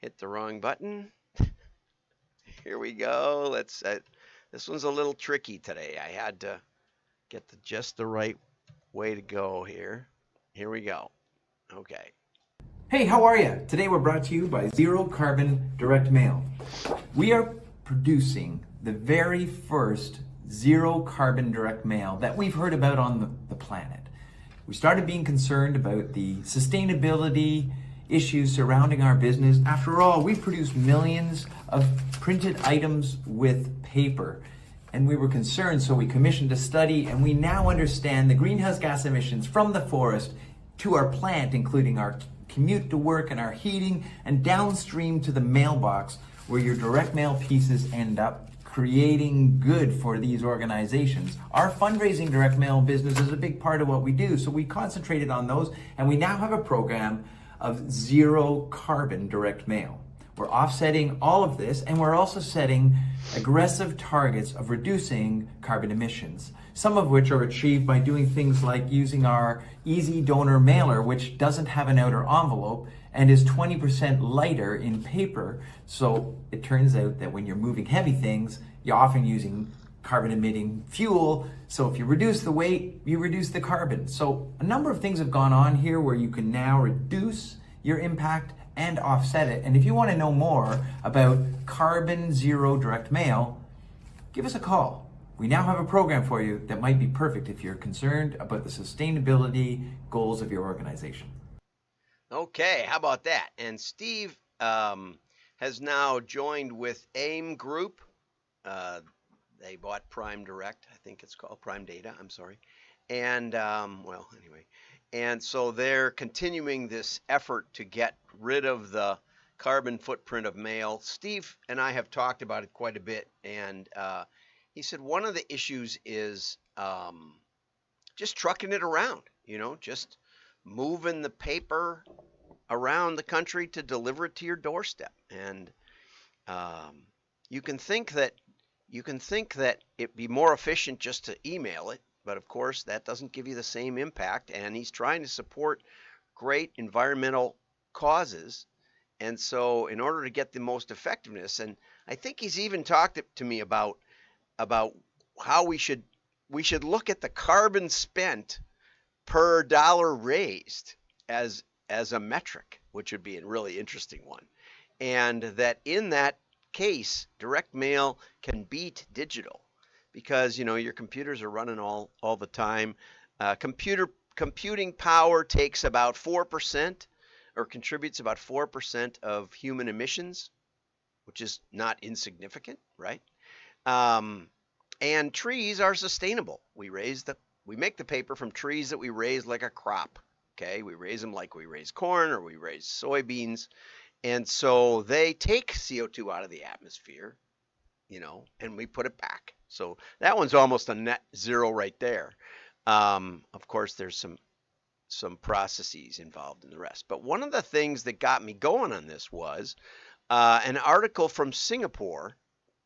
Hit the wrong button. Here we go. This one's a little tricky today. I had to get just the right way to go here. Here we go. Okay. Hey, how are you? Today we're brought to you by Zero Carbon Direct Mail. We are producing the very first zero carbon direct mail that we've heard about on the planet. We started being concerned about the sustainability issues surrounding our business. After all, we produce millions of printed items with paper. And we were concerned, so we commissioned a study, and we now understand the greenhouse gas emissions from the forest to our plant, including our commute to work and our heating, and downstream to the mailbox where your direct mail pieces end up, creating good for these organizations. Our fundraising direct mail business is a big part of what we do, so we concentrated on those, and we now have a program of zero carbon direct mail. We're offsetting all of this, and we're also setting aggressive targets of reducing carbon emissions, some of which are achieved by doing things like using our Easy Donor mailer, which doesn't have an outer envelope and is 20% lighter in paper. So it turns out that when you're moving heavy things, you're often using carbon emitting fuel. So if you reduce the weight, you reduce the carbon. So a number of things have gone on here where you can now reduce your impact and offset it. And if you want to know more about carbon zero direct mail, give us a call. We now have a program for you that might be perfect if you're concerned about the sustainability goals of your organization. Okay, how about that? And Steve has now joined with AIM Group. They bought Prime Direct, I think it's called Prime Data, I'm sorry. And well, anyway. And so they're continuing this effort to get rid of the carbon footprint of mail. Steve and I have talked about it quite a bit, and he said one of the issues is just trucking it around, just moving the paper around the country to deliver it to your doorstep. And you can think that it'd be more efficient just to email it, but of course that doesn't give you the same impact. And he's trying to support great environmental causes, and so in order to get the most effectiveness, and I think he's even talked to me about how we should look at the carbon spent per dollar raised as a metric, which would be a really interesting one. And that in that case, direct mail can beat digital because your computers are running all the time. Computing power takes about 4% or contributes about 4% of human emissions, which is not insignificant, right? And trees are sustainable. We make the paper from trees that we raise like a crop. Okay, we raise them like we raise corn or we raise soybeans, and so they take CO2 out of the atmosphere, and we put it back. So that one's almost a net zero right there. Of course, there's some processes involved in the rest. But one of the things that got me going on this was an article from Singapore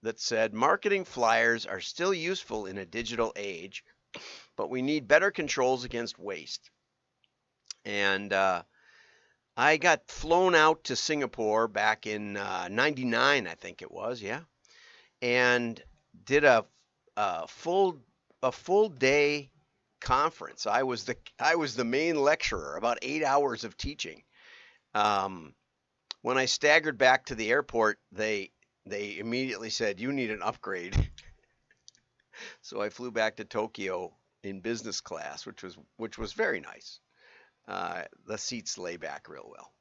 that said marketing flyers are still useful in a digital age, but we need better controls against waste. And I got flown out to Singapore back in '99, I think it was, yeah, and did a full day conference. I was the main lecturer, about 8 hours of teaching. When I staggered back to the airport, they immediately said, "You need an upgrade." So I flew back to Tokyo in business class, which was very nice. The seats lay back real well.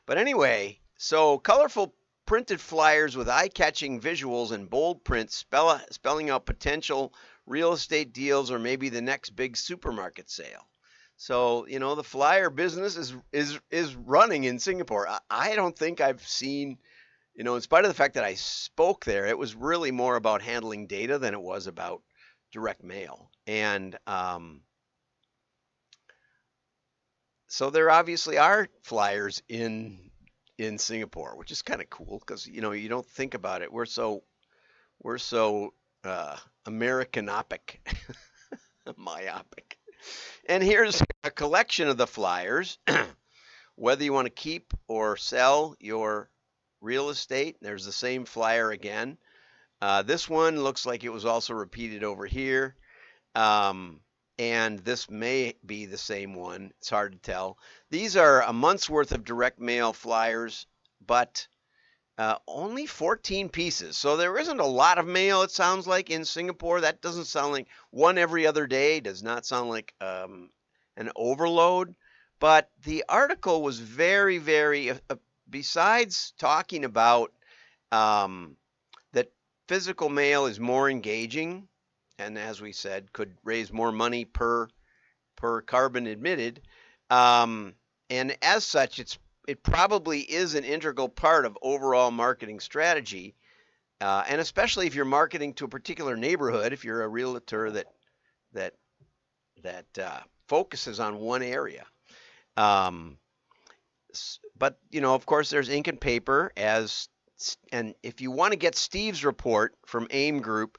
But anyway, so colorful printed flyers with eye-catching visuals and bold print spelling out potential real estate deals or maybe the next big supermarket sale. So, the flyer business is running in Singapore. I don't think I've seen, in spite of the fact that I spoke there, it was really more about handling data than it was about direct mail. And so there obviously are flyers in Singapore, which is kind of cool because you don't think about it. We're so Americanopic, myopic. And here's a collection of the flyers. Whether you want to keep or sell your real estate. There's the same flyer again. This one looks like it was also repeated over here. Um, and this may be the same one. It's hard to tell. These are a month's worth of direct mail flyers, but only 14 pieces. So there isn't a lot of mail, it sounds like, in Singapore. That doesn't sound like one every other day, does not sound like an overload. But the article was very, very, besides talking about that physical mail is more engaging, and as we said, could raise more money per carbon emitted. And as such, it probably is an integral part of overall marketing strategy, and especially if you're marketing to a particular neighborhood, if you're a realtor that focuses on one area. But of course, there's ink and paper and if you want to get Steve's report from AIM Group,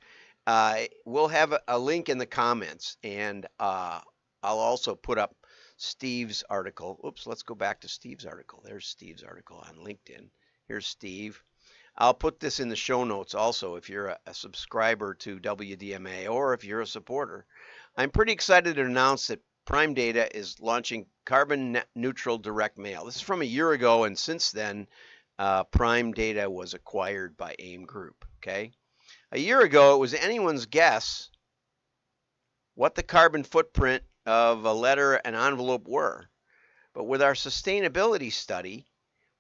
we'll have a link in the comments, and I'll also put up Steve's article. Oops, let's go back to Steve's article. There's Steve's article on LinkedIn. Here's Steve. I'll put this in the show notes also if you're a subscriber to WDMA or if you're a supporter. I'm pretty excited to announce that Prime Data is launching carbon neutral direct mail. This is from a year ago, and since then, Prime Data was acquired by AIM Group. Okay, a year ago, it was anyone's guess what the carbon footprint of a letter and envelope were. But with our sustainability study,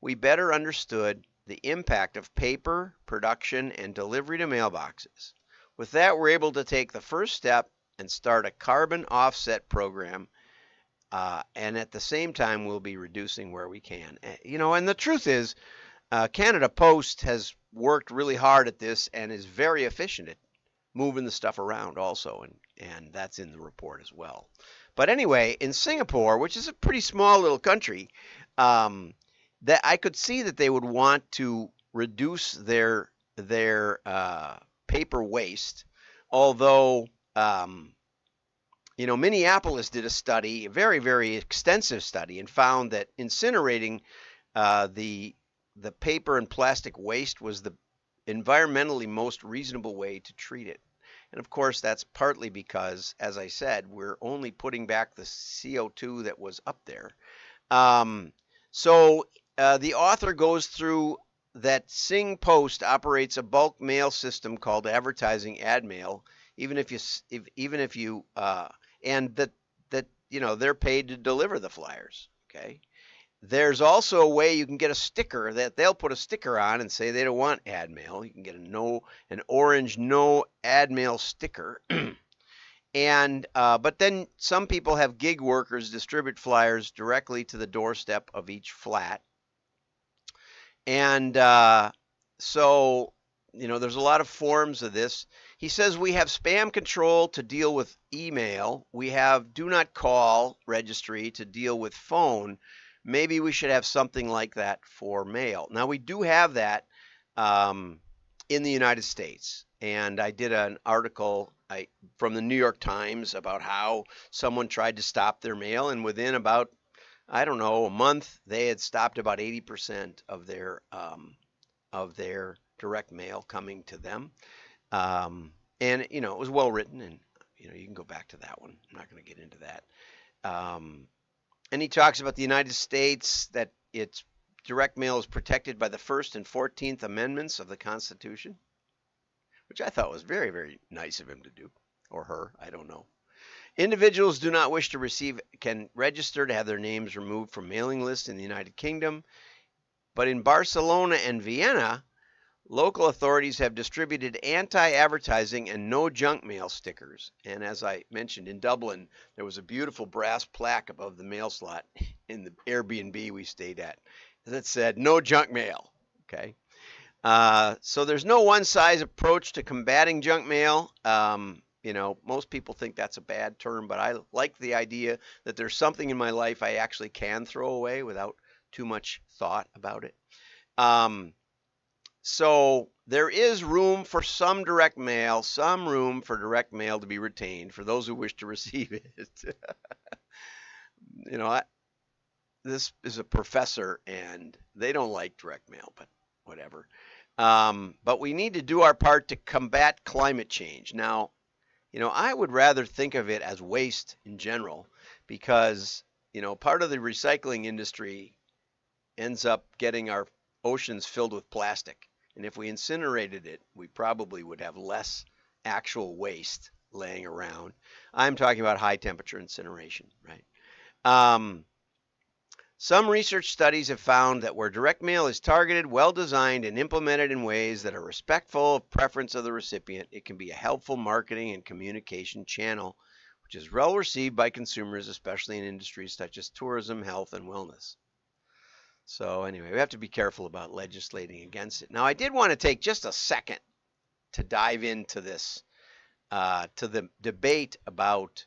we better understood the impact of paper, production, and delivery to mailboxes. With that, we're able to take the first step and start a carbon offset program, and at the same time, we'll be reducing where we can. And the truth is, Canada Post has worked really hard at this and is very efficient at moving the stuff around also, and that's in the report as well. But anyway, in Singapore, which is a pretty small little country, that I could see that they would want to reduce their paper waste, although Minneapolis did a study, a very, very extensive study, and found that incinerating the paper and plastic waste was the environmentally most reasonable way to treat it. And of course, that's partly because, as I said, we're only putting back the CO2 that was up there. So the author goes through that Sing Post operates a bulk mail system called advertising ad mail, even if you and that they're paid to deliver the flyers. Okay. There's also a way you can get a sticker that they'll put a sticker on and say they don't want ad mail. You can get an orange no ad mail sticker. And but then some people have gig workers distribute flyers directly to the doorstep of each flat. And so there's a lot of forms of this. He says we have spam control to deal with email. We have do not call registry to deal with phone. Maybe we should have something like that for mail. Now, we do have that in the United States. And I did an article from the New York Times about how someone tried to stop their mail. And within about, I don't know, a month, they had stopped about 80% of their direct mail coming to them. And, it was well written. And, you can go back to that one. I'm not going to get into that. And he talks about the United States, that its direct mail is protected by the First and 14th Amendments of the Constitution, which I thought was very, very nice of him to do, or her, I don't know. Individuals do not wish to receive can register to have their names removed from mailing lists in the United Kingdom. But in Barcelona and Vienna, local authorities have distributed anti-advertising and no junk mail stickers. And as I mentioned, in Dublin, there was a beautiful brass plaque above the mail slot in the Airbnb we stayed at that said, no junk mail. Okay. So there's no one-size approach to combating junk mail. Most people think that's a bad term, but I like the idea that there's something in my life I actually can throw away without too much thought about it. So there is room for some room for direct mail to be retained for those who wish to receive it. This is a professor and they don't like direct mail, but whatever. But we need to do our part to combat climate change. Now, I would rather think of it as waste in general because, part of the recycling industry ends up getting our oceans filled with plastic. And if we incinerated it, we probably would have less actual waste laying around. I'm talking about high temperature incineration, right? Um, some research studies have found that where direct mail is targeted, well designed, and implemented in ways that are respectful of preference of the recipient, it can be a helpful marketing and communication channel, which is well received by consumers, especially in industries such as tourism, health, and wellness. So anyway, we have to be careful about legislating against it. Now, I did want to take just a second to dive into this, to the debate about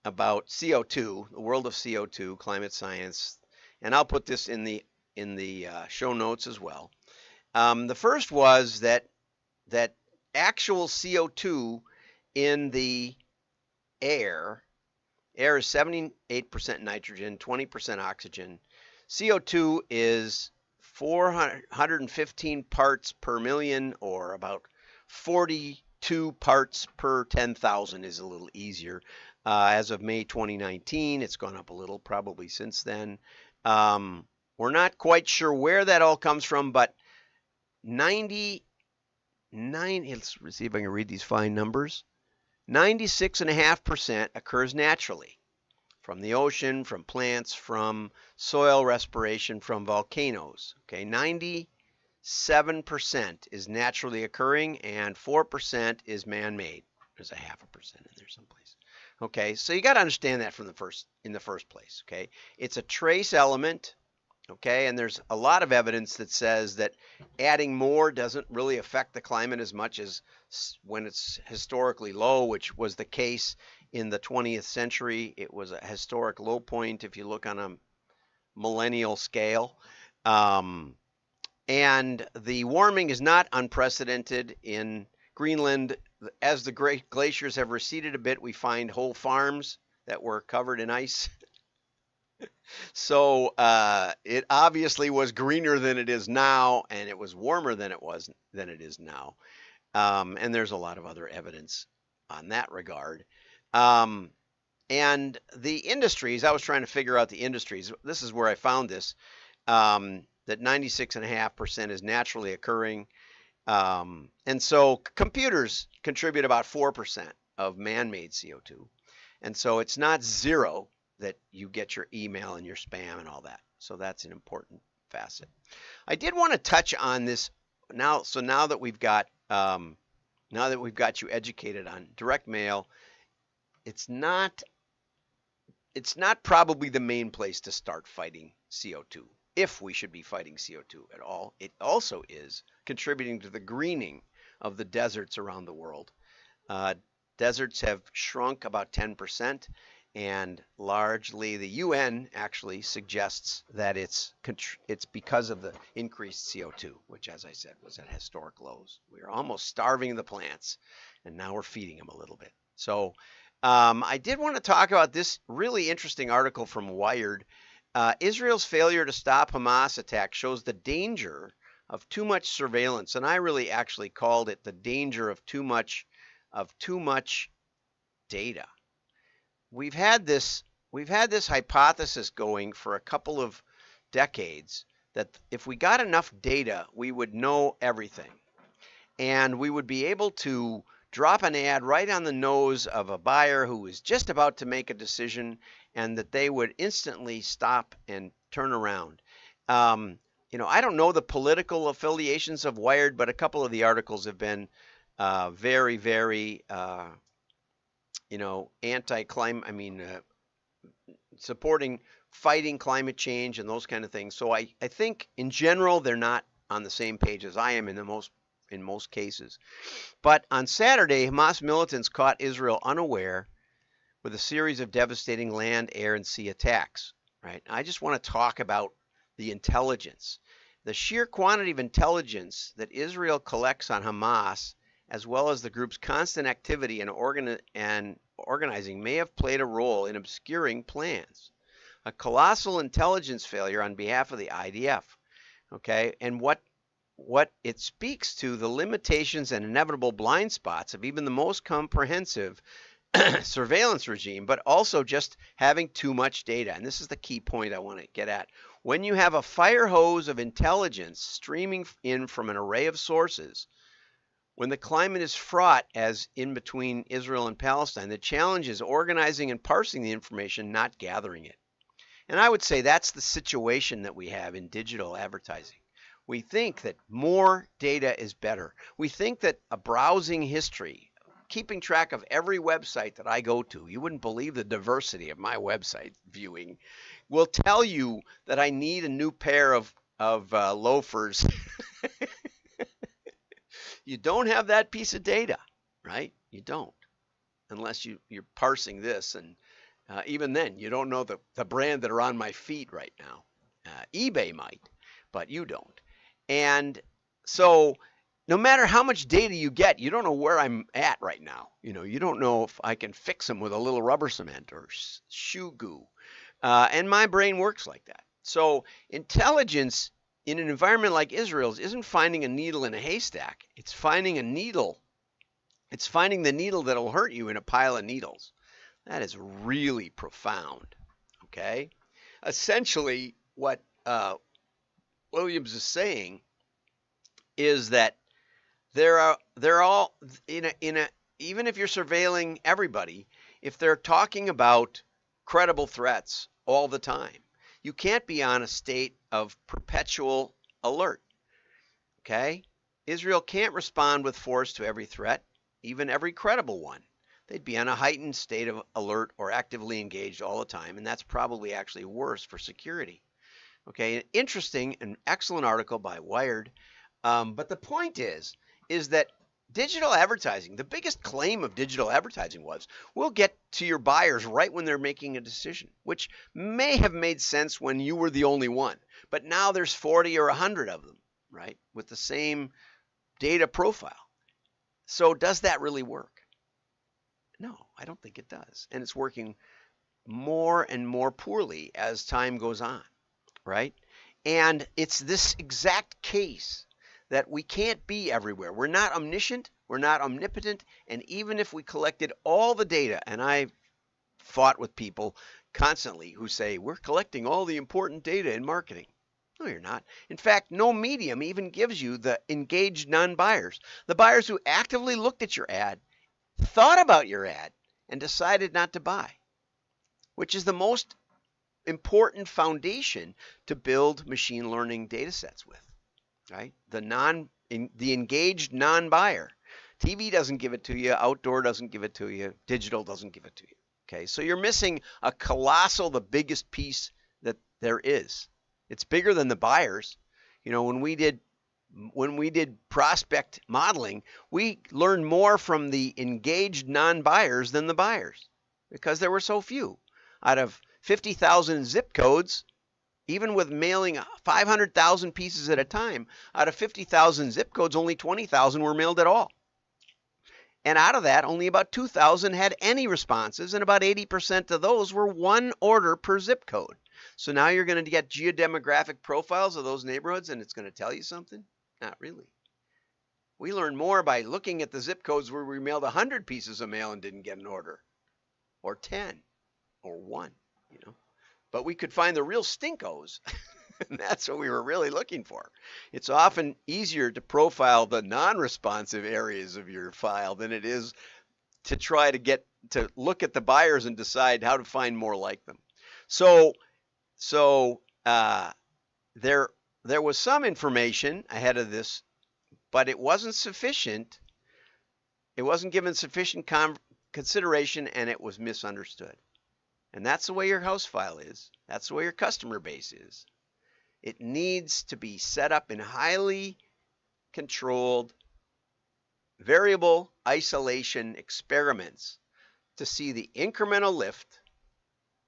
CO2, the world of CO2, climate science, and I'll put this in the show notes as well. The first was that actual CO2 in the air is 78% nitrogen, 20% oxygen. CO2 is 415 parts per million, or about 42 parts per 10,000 is a little easier. As of May 2019, it's gone up a little probably since then. We're not quite sure where that all comes from, but 99, let's see if I can read these fine numbers. 96.5% occurs naturally from the ocean, from plants, from soil respiration, from volcanoes. Okay, 97% is naturally occurring and 4% is man-made. There's a 0.5% in there someplace. Okay, so you got to understand that in the first place. Okay, it's a trace element. Okay, and there's a lot of evidence that says that adding more doesn't really affect the climate as much as when it's historically low, which was the case in the 20th century. It was a historic low point if you look on a millennial scale. And the warming is not unprecedented in Greenland. As the great glaciers have receded a bit, we find whole farms that were covered in ice. So it obviously was greener than it is now, and it was warmer than it is now. And there's a lot of other evidence on that regard. And the industries, I was trying to figure out the industries. This is where I found this, that 96.5% is naturally occurring. And so computers contribute about 4% of man-made CO2. And so it's not zero that you get your email and your spam and all that. So that's an important facet. I did want to touch on this now. So now that we've got you educated on direct mail, it's not probably the main place to start fighting CO2. If we should be fighting CO2 at all, it also is contributing to the greening of the deserts around the world. Deserts have shrunk about 10%, and largely the UN actually suggests that it's because of the increased CO2, which, as I said, was at historic lows. We are almost starving the plants, and now we're feeding them a little bit. So I did want to talk about this really interesting article from Wired. Israel's failure to stop Hamas attack shows the danger of too much surveillance, and I really actually called it the danger of too much data. We've had this hypothesis going for a couple of decades that if we got enough data, we would know everything, and we would be able to drop an ad right on the nose of a buyer who is just about to make a decision, and that they would instantly stop and turn around. I don't know the political affiliations of Wired, but a couple of the articles have been very, very, anti-climate, supporting fighting climate change and those kind of things. So I think in general, they're not on the same page as I am in most cases. But on Saturday, Hamas militants caught Israel unaware with a series of devastating land, air, and sea attacks. Right? I just want to talk about the intelligence, the sheer quantity of intelligence that Israel collects on Hamas, as well as the group's constant activity and organizing, may have played a role in obscuring plans. A colossal intelligence failure on behalf of the IDF. Okay, and what it speaks to the limitations and inevitable blind spots of even the most comprehensive surveillance regime, but also just having too much data. And this is the key point I want to get at. When you have a fire hose of intelligence streaming in from an array of sources, when the climate is fraught, as in between Israel and Palestine, the challenge is organizing and parsing the information, not gathering it. And I would say that's the situation that we have in digital advertising. We think that more data is better. We think that a browsing history, keeping track of every website that I go to, you wouldn't believe the diversity of my website viewing, will tell you that I need a new pair of loafers. You don't have that piece of data, right? You don't, unless you're parsing this. And even then, you don't know the brand that are on my feet right now. eBay might, but you don't. And so no matter how much data you get, you don't know where I'm at right now. You don't know if I can fix them with a little rubber cement or shoe goo. And my brain works like that. So intelligence in an environment like Israel's isn't finding a needle in a haystack. It's finding a needle. It's finding the needle that'll hurt you in a pile of needles. That is really profound. Okay? Essentially, what Williams is saying is that they're all even if you're surveilling everybody, if they're talking about credible threats all the time, you can't be on a state of perpetual alert. Okay? Israel can't respond with force to every threat, even every credible one. They'd be on a heightened state of alert or actively engaged all the time, and that's probably actually worse for security. Okay, interesting and excellent article by Wired. But the point is that digital advertising, the biggest claim of digital advertising was, we'll get to your buyers right when they're making a decision, which may have made sense when you were the only one. But now there's 40 or 100 of them, right, with the same data profile. So does that really work? No, I don't think it does. And it's working more and more poorly as time goes on, right? And it's this exact case that we can't be everywhere. We're not omniscient, we're not omnipotent, and even if we collected all the data, and I've fought with people constantly who say, we're collecting all the important data in marketing. No, you're not. In fact, no medium even gives you the engaged non-buyers, the buyers who actively looked at your ad, thought about your ad, and decided not to buy, which is the most important foundation to build machine learning data sets with, right? The engaged non-buyer. TV doesn't give it to you, outdoor doesn't give it to you, digital doesn't give it to you. Okay, so you're missing a the biggest piece that there is. It's bigger than the buyers. When we did prospect modeling, we learned more from the engaged non-buyers than the buyers because there were so few. Out of 50,000 zip codes, even with mailing 500,000 pieces at a time, out of 50,000 zip codes, only 20,000 were mailed at all. And out of that, only about 2,000 had any responses, and about 80% of those were one order per zip code. So now you're going to get geodemographic profiles of those neighborhoods, and it's going to tell you something? Not really. We learn more by looking at the zip codes where we mailed 100 pieces of mail and didn't get an order, or 10, or 1, But we could find the real stinkos, and that's what we were really looking for. It's often easier to profile the non-responsive areas of your file than it is to try to look at the buyers and decide how to find more like them. So there was some information ahead of this, but it wasn't sufficient. It wasn't given sufficient consideration, and it was misunderstood. And that's the way your house file is. That's the way your customer base is. It needs to be set up in highly controlled, variable isolation experiments to see the incremental lift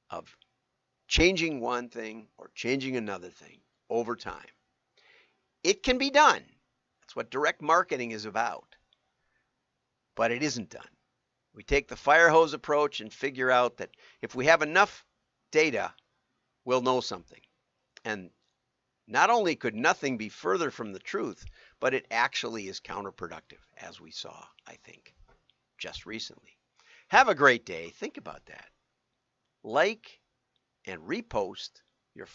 of changing one thing or changing another thing over time. It can be done. That's what direct marketing is about. But it isn't done. We take the fire hose approach and figure out that if we have enough data, we'll know something. And Not only could nothing be further from the truth, but it actually is counterproductive, as we saw, I think, just recently. Have a great day. Think about that. Like and repost your